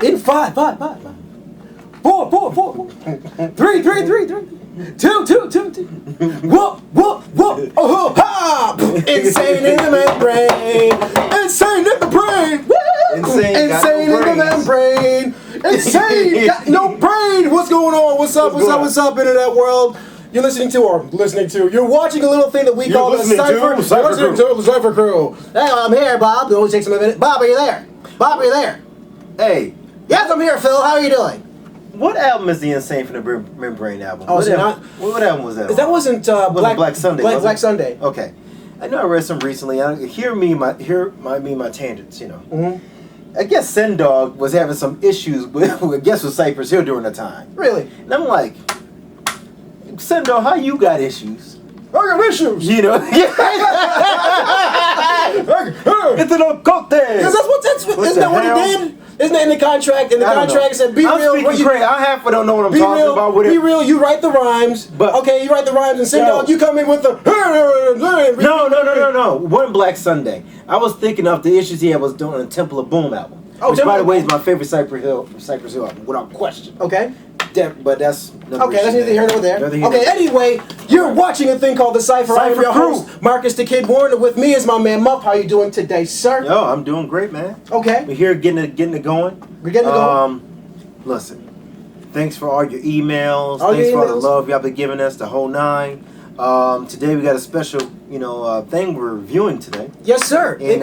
In 5, 4, 3, 2, 2. Whoop, oh, ha! Insane in the membrane. Insane in the brain. Woo! Insane in the membrane. Insane, got no brain. What's going on? What's up, internet world? You're you're watching a little thing that we call the Cipher. Listening to the Cipher Crew. Hey, I'm here, Bob. It only takes a minute. Bob, are you there? Hey. Yes, I'm here, Phil. How are you doing? What album is the Insane from the Membrane album? Oh, is it not? What album was that? That wasn't Black Sunday. Black Sunday. Okay. I know I read some recently. Hear my tangents, you know. Mm-hmm. I guess Sendog was having some issues with Cypress Hill during the time. Really? And I'm like, Sendog, how you got issues? I got issues. You know? It's an occult there. Isn't that what he did? Isn't that in the contract? In the contract it said, be real. I half don't know what I'm talking about with it. Be real, you write the rhymes. But okay, you write the rhymes and Sendog, you come in with the No. One Black Sunday. I was thinking of the issues he had was doing the Temple of Boom album. Oh, which, by the way, is my favorite Cypress Hill album, without question. Okay. But that's okay. That's neither here nor there. Okay. Anyway, you're watching a thing called the Cipher. I'm your host, Marcus the Kid Warren. And with me is my man Muff. How you doing today, sir? Yo, I'm doing great, man. Okay. We're here getting it going. We're getting it going. Listen. Thanks for all your emails. Thanks for all the love y'all been giving us, the whole 9. Today we got a special, thing we're reviewing today. Yes, sir. And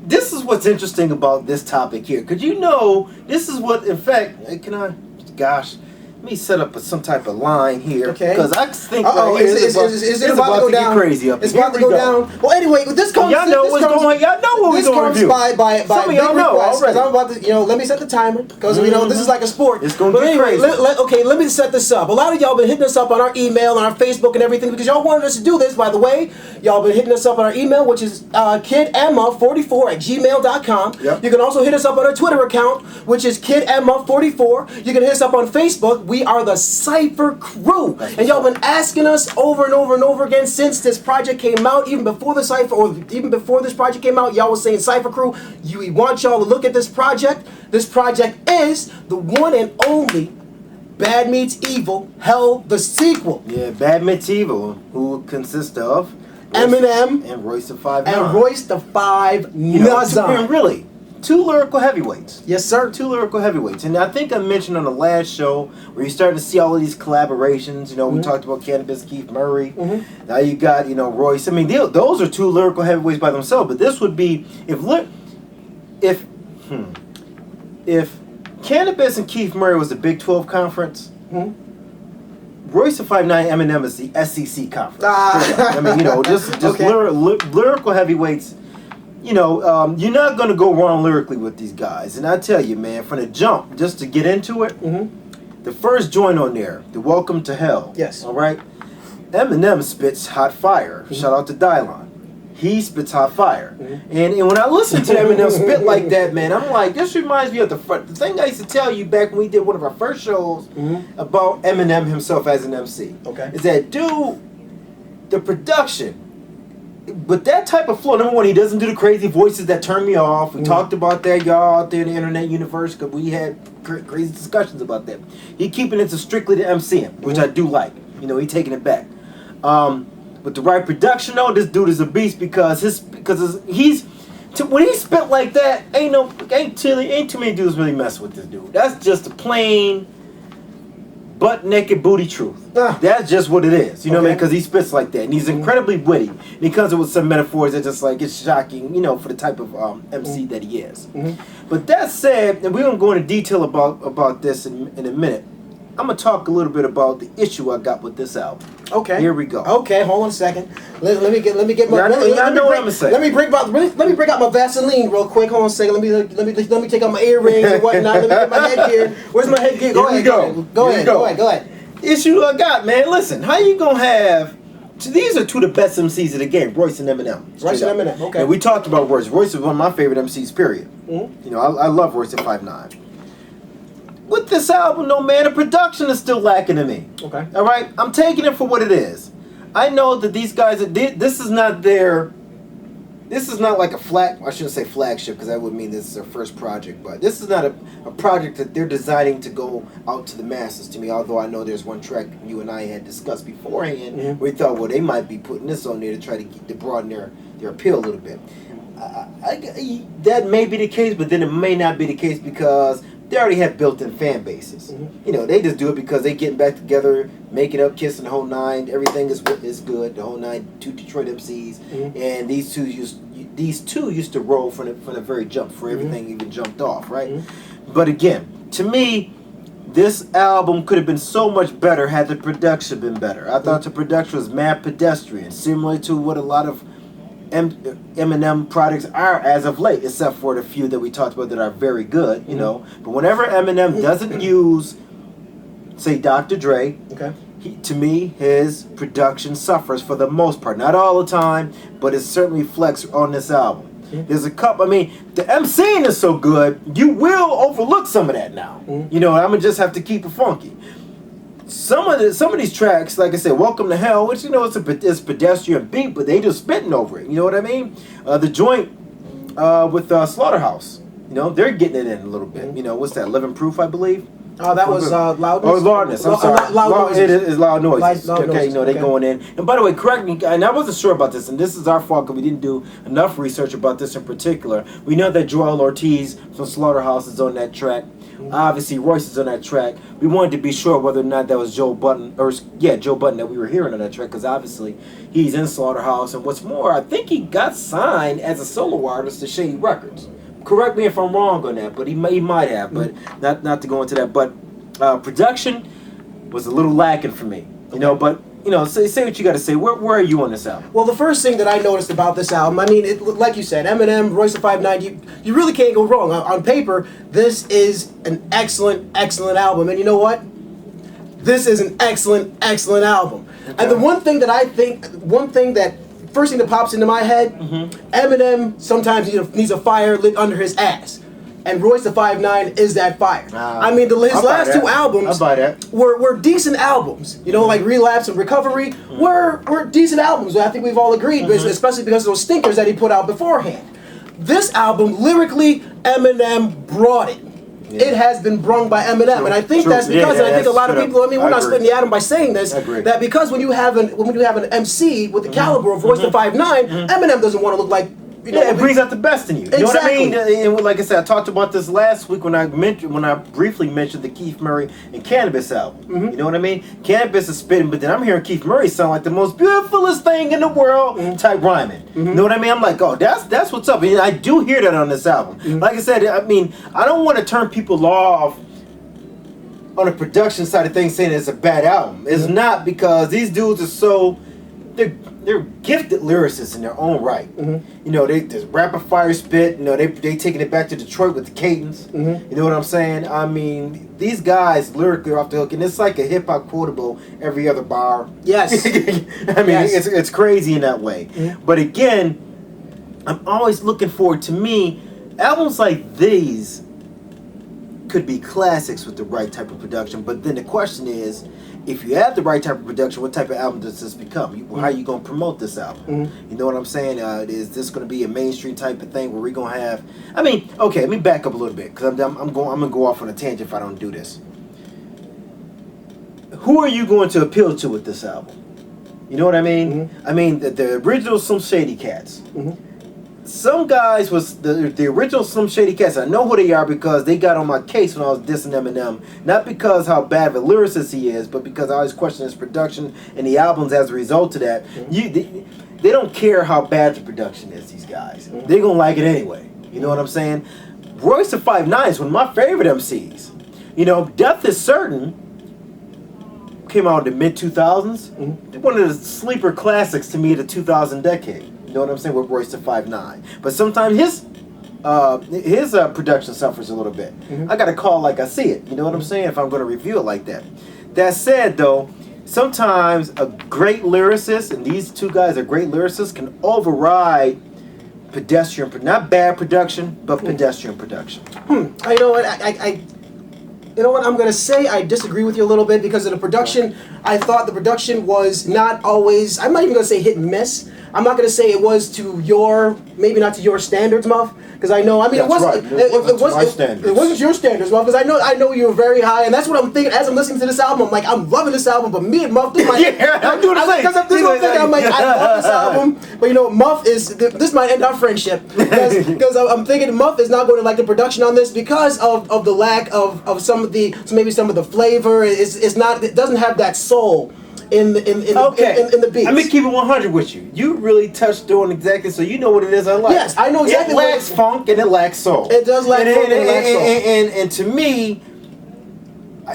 this is what's interesting about this topic here, because this is what, in fact, gosh, let me set up some type of line here. Okay. Because I think it's about to go down. Get crazy up. It's about to go down. Well, anyway, this comes. Y'all know what's going. Y'all know what we're going to review. by some of y'all know already. I'm about to, let me set the timer because this is like a sport. It's going to get crazy. Let me set this up. A lot of y'all been hitting us up on our email and our Facebook and everything because y'all wanted us to do this. By the way, y'all been hitting us up on our email, which is kidandmuff44@gmail.com. Yep. You can also hit us up on our Twitter account, which is kidandmuff44. You can hit us up on Facebook. We are the Cipher Crew. And y'all been asking us over and over and over again since this project came out, even before the Cipher, or even before this project came out, y'all was saying, Cipher Crew, we want y'all to look at this project. This project is the one and only Bad Meets Evil, Hell, the sequel. Yeah, Bad Meets Evil, who consists of Eminem and Royce the 5'9". And Royce the 5'9". Really. 2 lyrical heavyweights. Yes, sir. 2 lyrical heavyweights. And I think I mentioned on the last show where you're starting to see all of these collaborations. We talked about Cannabis, Keith Murray. Now you got, Royce. I mean, those are 2 lyrical heavyweights by themselves. But this would be, if Cannabis and Keith Murray was the Big 12 conference, Royce the 5'9", Eminem is the SEC conference. I mean, just okay. Lyrical heavyweights. You're not going to go wrong lyrically with these guys. And I tell you, man, from the jump, just to get into it, the first joint on there, the Welcome to Hell. Yes. All right? Eminem spits hot fire. Shout out to Dylon. He spits hot fire. And when I listen to Eminem spit like that, man, I'm like, this reminds me of the thing I used to tell you back when we did one of our first shows about Eminem himself as an MC. Okay. Is that, dude, the production, but that type of flow, number one, he doesn't do the crazy voices that turn me off. We talked about that, y'all, out there in the internet universe, because we had crazy discussions about that. He keeping it to strictly the MCing, which I do like. He taking it back. With the right production, though, this dude is a beast because when he spit like that, ain't too many dudes really mess with this dude. That's just a plain butt naked booty truth. That's just what it is. You know what I mean? Because he spits like that, and he's incredibly witty. And he comes up with some metaphors that just like it's shocking, for the type of MC that he is. But that said, and we're gonna go into detail about this in a minute. I'm gonna talk a little bit about the issue I got with this album. Okay. Here we go. Okay, hold on a second. Let me get my. I know what I'm gonna say. Let me break out my Vaseline real quick. Hold on a second. Let me take out my earrings and whatnot. Let me get my headgear. Where's my headgear? Go ahead. Issue I got, man. Listen, how you gonna have? These are 2 of the best MCs of the game, Royce and Eminem. Royce and Eminem. Okay. And we talked about Royce. Royce is one of my favorite MCs. Period. I love Royce at 5'9". With this album, though, man, the production is still lacking to me. Okay. All right? I'm taking it for what it is. I know that these guys, this is not their this is not like a I shouldn't say flagship because that would mean this is their first project, but this is not a project that they're designing to go out to the masses to me, although I know there's one track you and I had discussed beforehand where we thought, well, they might be putting this on there to try to broaden their appeal a little bit. That may be the case, but then it may not be the case because they already have built-in fan bases. You know, they just do it because they getting back together, making up, kissing the whole nine. Everything is good. The whole nine. Two Detroit MCs, and these two used to roll from the very jump before everything even jumped off, right? But again, to me, this album could have been so much better had the production been better. I thought the production was mad pedestrian, similar to what a lot of Eminem products are as of late, except for the few that we talked about that are very good, you know. But whenever Eminem doesn't use, say, Dr. Dre, to me, his production suffers for the most part. Not all the time, but it certainly reflects on this album. There's a couple, I mean, the MCing is so good, you will overlook some of that now. You know, I'm going to just have to keep it funky. Some of these tracks, like I said, Welcome to Hell, which, you know, it's pedestrian beat, but they just spitting over it. You know what I mean? The joint with Slaughterhouse, you know, they're getting it in a little bit. You know, what's that, Living Proof, I believe? Oh, that was Loudness? Oh, Loudness, I'm sorry. Loud Noises. It is Loud Noises. Loud okay, Noises. you know, they going in. And by the way, correct me, and I wasn't sure about this, and this is our fault because we didn't do enough research about this in particular. We know that Joel Ortiz from Slaughterhouse is on that track. Obviously, Royce is on that track. We wanted to be sure whether or not that was Joe Budden, Joe Budden that we were hearing on that track, because obviously he's in Slaughterhouse. And what's more, I think he got signed as a solo artist to Shady Records. Correct me if I'm wrong on that, but he might have, but not to go into that. But production was a little lacking for me, you know. But you know, say what you got to say. Where are you on this album? Well, the first thing that I noticed about this album, I mean, like you said, Eminem, Royce the 5'9", you really can't go wrong. On paper, this is an excellent album. And you know what? This is an excellent album. Okay. And the one thing that first thing that pops into my head, Eminem sometimes needs a fire lit under his ass. And Royce the 5'9" is that fire. I mean, his last two albums were decent albums. You know, like Relapse and Recovery were decent albums. I think we've all agreed, especially because of those stinkers that he put out beforehand. This album, lyrically, Eminem brought it. It has been brung by Eminem, and I think that's because, and I think a lot of people, I mean, we're not splitting the atom by saying this, that because when you have an MC with the caliber of Royce the 5'9", Eminem doesn't want to look like, you know, it brings out the best in you. You know what I mean? And like I said, I talked about this last week when I briefly mentioned the Keith Murray and Cannabis album. You know what I mean? Cannabis is spitting, but then I'm hearing Keith Murray sound like the most beautifulest thing in the world type rhyming. You know what I mean? I'm like, oh, that's what's up. And I do hear that on this album. Like I said, I mean, I don't want to turn people off on the production side of things saying it's a bad album. It's not, because these dudes are so... They're gifted lyricists in their own right. You know, they just rapid fire spit. You know, they taking it back to Detroit with the cadence. You know what I'm saying? I mean, these guys lyrically are off the hook, and it's like a hip hop quotable every other bar. Yes. I mean, it's crazy in that way. But again, I'm always looking forward. To me, albums like these could be classics with the right type of production. But then the question is, if you have the right type of production, what type of album does this become? How are you going to promote this album? You know what I'm saying? Is this going to be a mainstream type of thing where we're going to have... I mean, okay, let me back up a little bit, because I'm going to go off on a tangent if I don't do this. Who are you going to appeal to with this album? You know what I mean? I mean, the original Slim Shady Cats. Some guys was the original Slim Shady Cats. I know who they are because they got on my case when I was dissing Eminem. Not because how bad of a lyricist he is, but because I always question his production and the albums as a result of that. They don't care how bad the production is, these guys. They're going to like it anyway. You know what I'm saying? Royce the 5'9" is one of my favorite MCs. You know, Death is Certain came out in the mid-2000s. One of the sleeper classics to me of the 2000 decade. You know what I'm saying, with Royce the 5'9". But sometimes his production suffers a little bit. I got to call like I see it. You know what I'm saying, if I'm going to review it like that. That said, though, sometimes a great lyricist, and these two guys are great lyricists, can override pedestrian, not bad production, but pedestrian production. You know what, you know what I'm going to say? I disagree with you a little bit because of the production. I thought the production was not always, I'm not even going to say hit and miss. I'm not gonna say it was to your, maybe not to your standards, Muff, because I know. I mean, That's right. it wasn't your standards, Muff, because I know you were very high, and that's what I'm thinking as I'm listening to this album. I'm like, I'm loving this album, but me and Muff, this might, I'm doing the same. Because I'm thinking, I'm like, I love this album, but you know, Muff is this might end our friendship because I'm thinking Muff is not going to like the production on this because of the lack of some of the flavor. It doesn't have that soul in the beats. I'm gonna keep it 100 with you. You really touched on exactly, so you know what it is I like. Yes, I know exactly. It lacks funk and it lacks soul. It does lack funk and it lacks soul. And to me,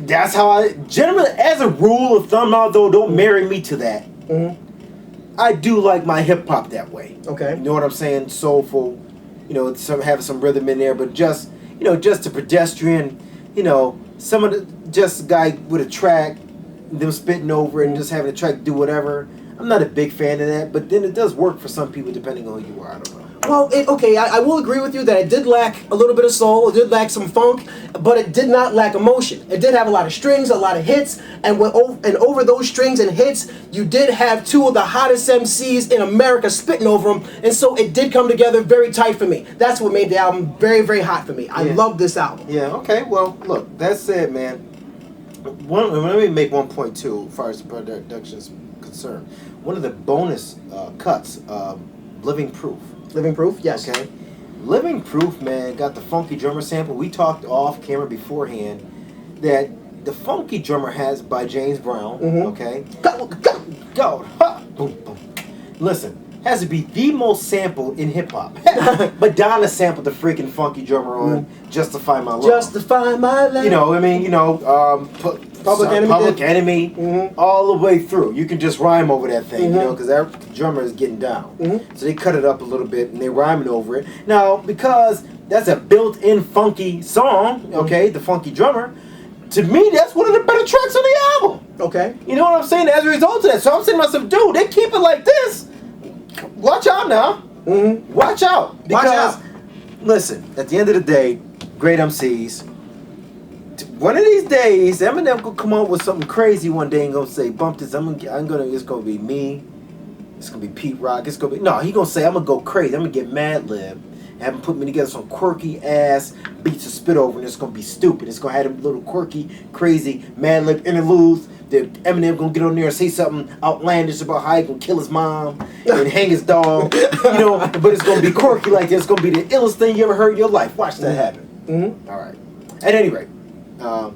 that's how I generally, as a rule of thumb, although don't marry me to that. Mm-hmm. I do like my hip hop that way. Okay. You know what I'm saying? Soulful, have some rhythm in there, but just a pedestrian, some of the just a guy with a track, them spitting over it and just having a track do whatever. I'm not a big fan of that, but then it does work for some people depending on who you are. I don't know. Well, I will agree with you that it did lack a little bit of soul, it did lack some funk, but it did not lack emotion. It did have a lot of strings, a lot of hits, and over those strings and hits, you did have two of the hottest MCs in America spitting over them, and so it did come together very tight for me. That's what made the album very, very hot for me. I love this album. Yeah, okay, well, look, that's it, man. Let me make one point, too, as far as the production is concerned. One of the bonus cuts, Living Proof. Living Proof, yes. Okay. Living Proof, man, got the funky drummer sample. We talked off camera beforehand that the funky drummer has by James Brown. Mm-hmm. Okay. Go. Ha, boom, boom. Listen, has to be the most sampled in hip hop. Madonna sampled the freaking funky drummer on "Justify My Love." Justify My Love. Public Enemy, mm-hmm. all the way through. You can just rhyme over that thing, mm-hmm. Because that drummer is getting down. Mm-hmm. So they cut it up a little bit and they're rhyming over it. Now, because that's a built-in funky song, okay, the funky drummer, to me, that's one of the better tracks on the album. Okay. You know what I'm saying? As a result of that. So I'm saying to myself, dude, they keep it like this. Watch out now. Mm-hmm. Watch out. Because, listen, at the end of the day, great MCs. One of these days, Eminem gonna come up with something crazy one day and gonna say, "Bump this." It's gonna be me. It's gonna be Pete Rock. He gonna say, "I'm gonna go crazy. I'm gonna get Mad Lib and have him put me together some quirky ass beats to spit over, and it's gonna be stupid. It's gonna have them little quirky, crazy Mad Lib interludes. That Eminem gonna get on there and say something outlandish about how he gonna kill his mom and hang his dog, But it's gonna be quirky like this. It's gonna be the illest thing you ever heard in your life. Watch that happen. Mm-hmm. All right. At any rate. Let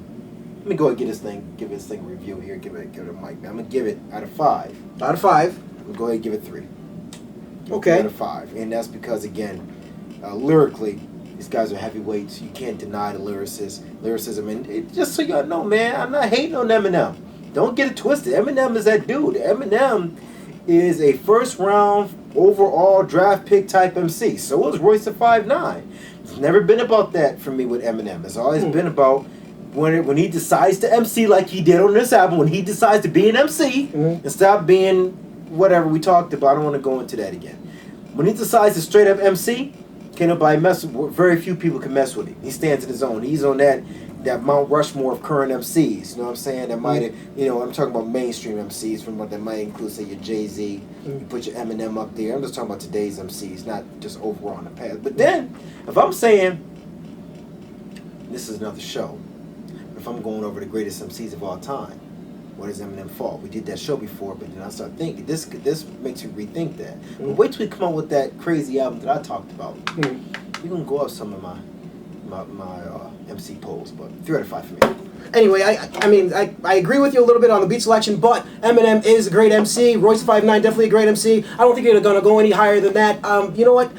me go ahead and give this thing a review here. Give it a mic. I'm gonna give it out of 5. Out of 5. I'm gonna go ahead and give it 3. Okay. Out of 5, and that's because again, lyrically, these guys are heavyweights. You can't deny the lyricism, and just so y'all know, man, I'm not hating on Eminem. Don't get it twisted. Eminem is that dude. Eminem is a first round overall draft pick type MC. So is Royce the 5'9". It's never been about that for me with Eminem. It's always been about when he decides to MC like he did on this album, when he decides to be an MC and stop being whatever we talked about. I don't want to go into that again. When he decides to straight up MC, can't nobody mess with, very few people can mess with him. He stands in his own. He's on that Mount Rushmore of current MCs. You know what I'm saying? That might, I'm talking about mainstream MCs from what that might include, say, your Jay-Z. You put your Eminem up there. I'm just talking about today's MCs, not just overall in the past. But then, if I'm saying, this is another show, if I'm going over the greatest MCs of all time, what does Eminem fall? We did that show before, but then I started thinking, this makes you rethink that. But wait till we come up with that crazy album that I talked about. We're going to go off some of my MC polls, but 3 out of 5 for me. Anyway, I agree with you a little bit on the beat selection, but Eminem is a great MC. Royce 5'9", definitely a great MC. I don't think they're going to go any higher than that. You know what?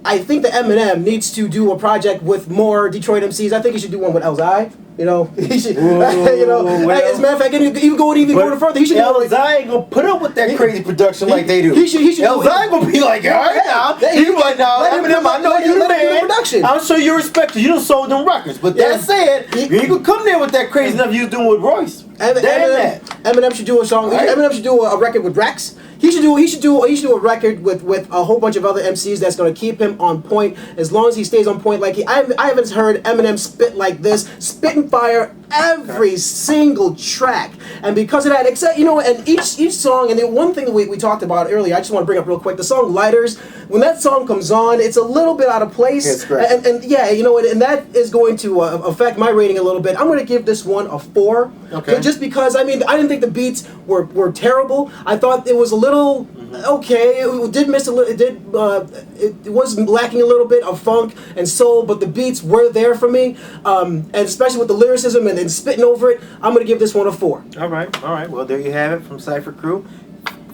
I think that Eminem needs to do a project with more Detroit MCs. I think he should do one with Elzai. He should. Well, as a matter of fact, even going further, he should. Elzai ain't gonna put up with that crazy production like they do. He should. Elzai gonna be like, all right now. He be like, no, Eminem, I know you the man. I'll show you respect. You done sold them records, but that said, you ain't gonna come there with that crazy stuff you was doing with Royce. Eminem should do a song. Right. Eminem should do a record with Rex. He should do a record with a whole bunch of other MCs that's gonna keep him on point. As long as he stays on point, like I haven't heard Eminem spit like this, spitting fire every single track. And because of that, except and each song, and the one thing that we talked about earlier, I just want to bring up real quick, the song Lighters. When that song comes on, it's a little bit out of place, and yeah, and that is going to affect my rating a little bit. I'm going to give this one a 4. Okay. Just because I didn't think the beats were terrible. I thought it was a little okay. It did miss a little. It was lacking a little bit of funk and soul, but the beats were there for me, and especially with the lyricism and spitting over it. I'm going to give this one a 4. All right. Well, there you have it from Cipher Crew.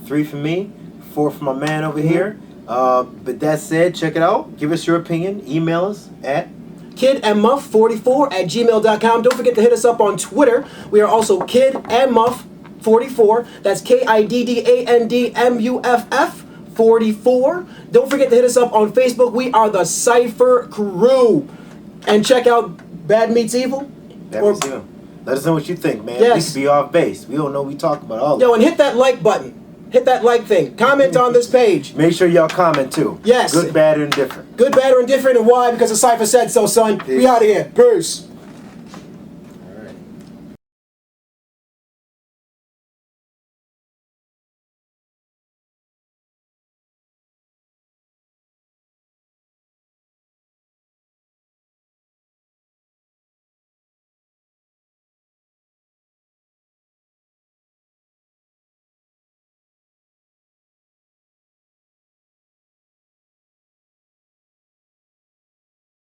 3 for me, 4 for my man over here. But that said, check it out. Give us your opinion. Email us at kidandmuff44@gmail.com. Don't forget to hit us up on Twitter. We are also Kid and Muff 44. That's KIDDANDMUFF 44. Don't forget to hit us up on Facebook. We are the Cipher Crew. And check out Bad Meets Evil. Let us know what you think, man. Yes. We could be off base. We don't know what we talk about all and hit that like button. Hit that like thing. Comment on this page. Make sure y'all comment too. Yes. Good, bad, or indifferent. Good, bad, or indifferent, and why? Because the Cipher said so, son. Peace. We out of here. Peace.